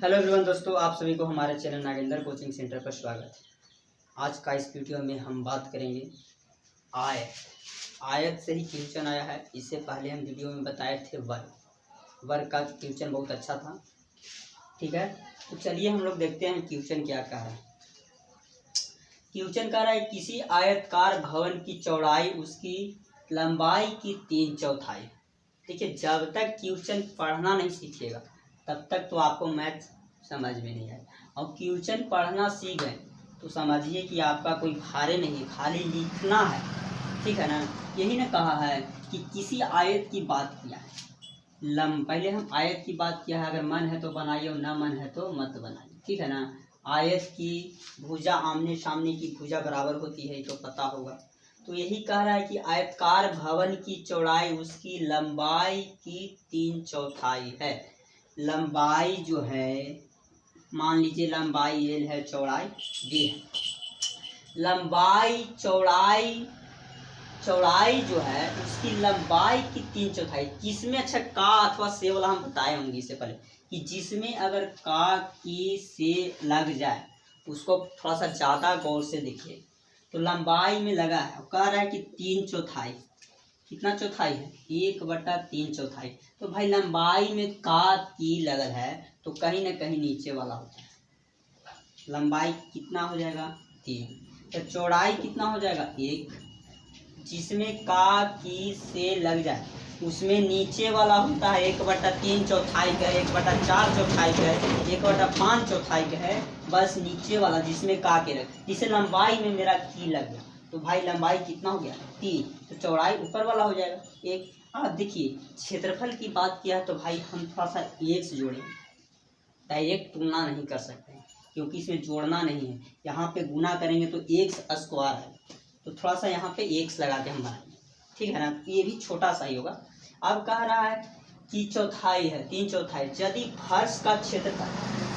Hello everyone दोस्तों, आप सभी को हमारे चैनल नागेंद्र कोचिंग सेंटर पर स्वागत है। आज का इस वीडियो में हम बात करेंगे आयत से ही क्वेश्चन आया है। इससे पहले हम वीडियो में बताए थे वर्ग का क्वेश्चन बहुत अच्छा था। ठीक है, तो चलिए हम लोग देखते हैं क्वेश्चन क्या कह रहा है। क्वेश्चन कह रहा है किसी आयतकार भवन की चौड़ाई उसकी लंबाई की 3/4। देखिए, जब तक क्वेश्चन पढ़ना नहीं सीखिएगा तब तक तो आपको मैथ समझ में नहीं आएगा, और क्वेश्चन पढ़ना सीख गए तो समझिए कि आपका कोई भारे नहीं है, खाली लिखना है। ठीक है ना। यही ना कहा है कि किसी आयत की बात किया है। पहले हम आयत की बात किया है, अगर मन है तो बनाइए और ना मन है तो मत बनाइए। ठीक है ना। आयत की भुजा आमने सामने की भुजा बराबर होती है, तो पता होगा। तो यही कह रहा है कि आयतकार भवन की चौड़ाई उसकी लंबाई की 3/4 है। लंबाई जो है, मान लीजिए लंबाई एल है, चौड़ाई डी है। लंबाई चौड़ाई जो है उसकी लंबाई की 3/4। किसमें अच्छा का अथवा से वाला हम बताए होंगे इससे पहले कि जिसमें अगर का की से लग जाए उसको थोड़ा सा ज़्यादा गौर से देखिए। तो लंबाई में लगा है, कह रहा है कि 3/4। कितना चौथाई है? 1/3/4। तो भाई लंबाई में का की लगल है तो कहीं ना कहीं नीचे वाला होता है। लंबाई कितना हो जाएगा? 3। तो चौड़ाई कितना हो जाएगा? 1। जिसमें का की से लग जाए उसमें नीचे वाला होता है 1/3/4 का है, 1/4/4 का है, 1/5 का है। बस नीचे वाला जिसमें का के लग, जिसे लंबाई में मेरा की लग गया तो भाई लंबाई कितना हो गया? 3। तो चौड़ाई ऊपर वाला हो जाएगा 1। अब देखिए, क्षेत्रफल की बात किया है तो भाई हम थोड़ा सा एक से जोड़ेंगे। डायरेक्ट तुलना नहीं कर सकते क्योंकि इसमें जोड़ना नहीं है। यहाँ पे गुना करेंगे तो x² है, तो थोड़ा सा यहाँ पे x लगा के हम बनाएंगे। ठीक है ना। ये भी छोटा सा ही होगा। अब कह रहा है कि चौथाई है 3/4। यदि फर्श का क्षेत्रफल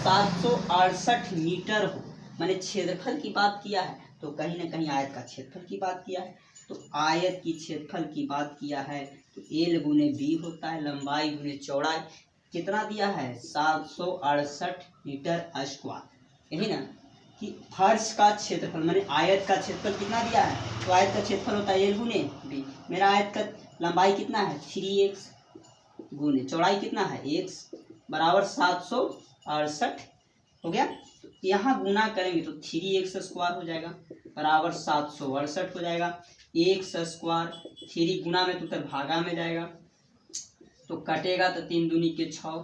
768 मीटर हो, मैंने क्षेत्रफल की बात किया है तो कहीं ना कहीं आयत का क्षेत्रफल की बात किया है। तो आयत की क्षेत्रफल की बात किया है तो एल गुने बी होता है, लंबाई गुने चौड़ाई। कितना दिया है? 768 मीटर स्क्वायर। यही ना कि फर्श का क्षेत्रफल मैंने आयत का क्षेत्रफल कितना दिया है, तो आयत का क्षेत्रफल होता है एल गुने बी। मेरा आयत का लंबाई कितना है? 3x गुने चौड़ाई कितना है? x बराबर 768 हो गया। तो यहाँ गुना करेंगे तो 3x² हो जाएगा बराबर 768 हो जाएगा। x², 3 गुना में तो उधर भागा में जाएगा तो कटेगा तो 3 दूनी के 6,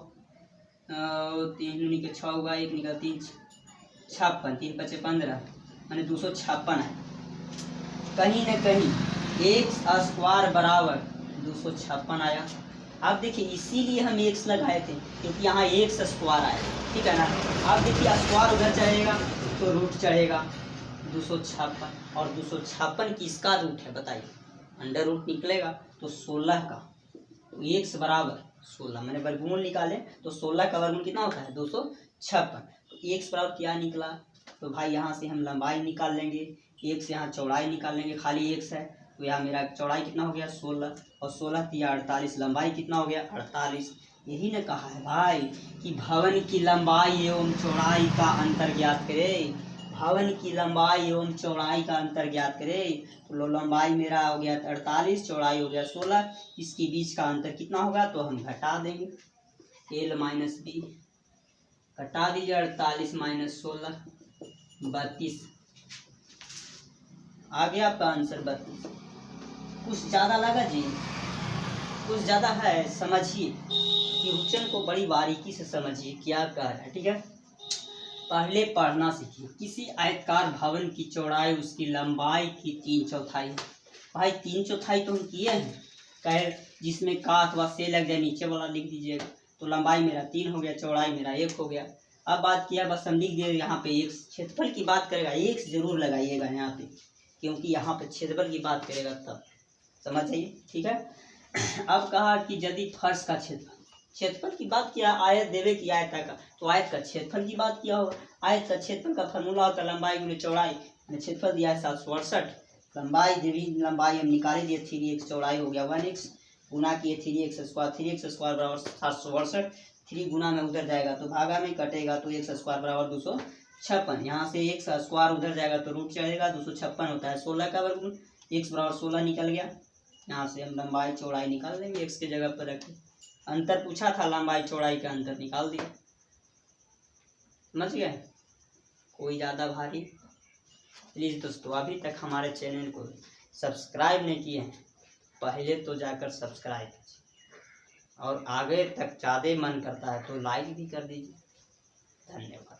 3 दूनी के 6 होगा, 1 निकल 3 56, 3 पचे 15, मैंने 256 है। कहीं ना कहीं x² बराबर 256 आया। अब देखिए, इसीलिए हम x लगाए थे क्योंकि यहाँ x² आया। ठीक है ना। अब देखिए, स्क्वायर उधर चढ़ेगा तो रूट चढ़ेगा 256, और 256 किसका रूट है बताइए? अंडर रूट निकलेगा तो 16 का। तो x बराबर 16, मैंने वर्गमूल निकाले तो 16 का वर्गमूल कितना होता है? 256। तो x बराबर क्या निकला? तो भाई यहाँ से हम लंबाई निकाल लेंगे, x यहाँ चौड़ाई निकाल लेंगे, खाली x है तो यहाँ मेरा चौड़ाई कितना हो गया? 16, और 16 × 48, लंबाई कितना हो गया? 48। यही ना कहा है भाई कि भवन की लंबाई एवं चौड़ाई का अंतर ज्ञात करें। भवन की लंबाई एवं चौड़ाई का अंतर ज्ञात करें। तो लंबाई मेरा हो गया 48, चौड़ाई हो गया 16, इसके बीच का अंतर कितना होगा? तो हम घटा देंगे, l - b घटा दीजिए। 48 - 16 32 आ गया आपका आंसर 32। कुछ ज़्यादा लगा जी? कुछ ज़्यादा है? समझिए, क्वेश्चन को बड़ी बारीकी से समझिए क्या कह रहा है। ठीक है, पहले पढ़ना सीखिए। किसी आयतकार भवन की चौड़ाई उसकी लंबाई की 3/4 है। भाई 3/4 तो हम किए हैं, कहे जिसमें का अथवा से लग जाए नीचे वाला लिख दीजिएगा। तो लंबाई मेरा 3 हो गया, चौड़ाई मेरा 1 हो गया। अब बात किया, बस हम लिख दिए यहाँ पे x। क्षेत्रफल की बात करेगा x जरूर लगाइएगा यहाँ पे, क्योंकि यहाँ पे क्षेत्रफल की बात करेगा तब समझ जाइए। ठीक है। अब कहा कि यदि फर्श का क्षेत्रफल की बात किया, आयत देवे की आयत का, तो आयत का क्षेत्रफल की बात किया होगा। आयत का क्षेत्रफल का फॉर्मूला होता है लंबाई गुने चौड़ाई। क्षेत्रफल दिया है 768, लंबाई देवी, लंबाई हम निकाले दिए 3x, चौड़ाई हो गया 1x। गुना किए 3x², 3x² बराबर 762, 3 गुना में उधर जाएगा तो भागा में कटेगा तो x² बराबर 256। यहाँ से x² उधर जाएगा तो रूट चढ़ेगा, 256 होता है 16 का वर्गमूल, x बराबर 16 निकल गया। यहाँ से हम लंबाई चौड़ाई निकाल देंगे x के जगह पर रख के। अंतर पूछा था, लंबाई चौड़ाई का अंतर निकाल दिया। समझ गए? कोई ज़्यादा भारी? प्लीज़ दोस्तों, अभी तक हमारे चैनल को सब्सक्राइब नहीं किए हैं, पहले तो जाकर सब्सक्राइब कीजिए, और आगे तक ज़्यादा मन करता है तो लाइक भी कर दीजिए। धन्यवाद।